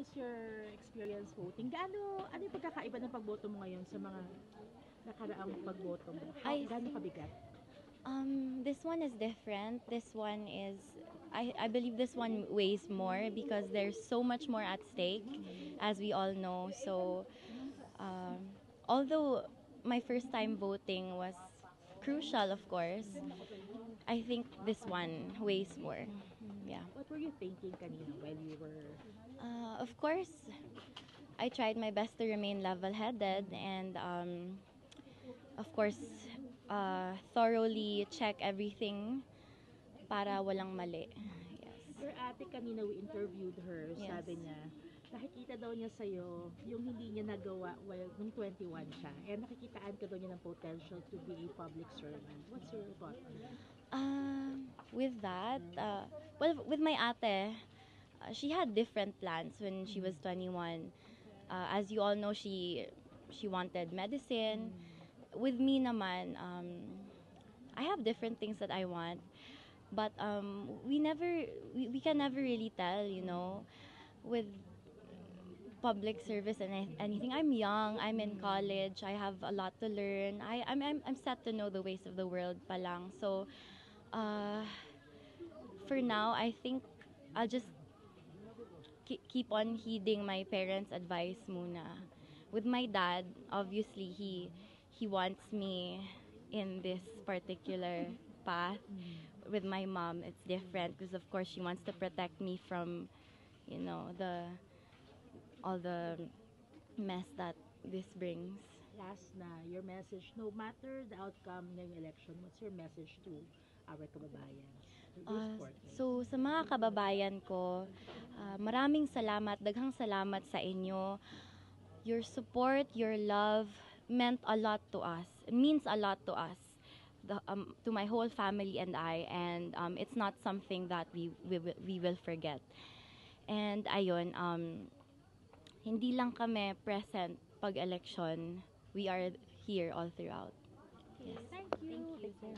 how's your experience voting? Ano yung pagkakaiba ng pagboto mo ngayon sa mga nakaraang pagboto mo? Gaano kabigat? This one is different. This one is, I believe this one weighs more because there's so much more at stake, as we all know. So, although my first time voting was crucial, of course, I think this one weighs more. Yeah. What were you thinking kanina while you were... Of course, I tried my best to remain level-headed and, of course, thoroughly check everything para walang mali. Yes. Your ate kanina, we interviewed her, Yes. sabi niya, nakikita daw niya sa'yo yung hindi niya nagawa nung 21 siya. And nakikitaan ka daw niya ng potential to be a public servant. What's your thought on that? With that, well, with my ate, she had different plans when she was 21. As you all know, she wanted medicine. With me naman, I have different things that I want, but we can never really tell, you know, with public service and anything. I'm young, I'm in college, I have a lot to learn. I'm set to know the ways of the world pa lang. So, for now, I think I'll just keep on heeding my parents' advice muna. With my dad, obviously he wants me in this particular path. With my mom, it's different because of course she wants to protect me from, you know, all the mess that this brings. Last na, your message, no matter the outcome ng election, what's your message to our kababayan? So sa mga kababayan ko, maraming salamat, daghang salamat sa inyo. Your support, your love meant a lot to us. It means a lot to us. To my whole family and I, and it's not something that we will forget. And ayun, hindi lang kami present pag election. We are here all throughout. Yes. Thank you. Thank you.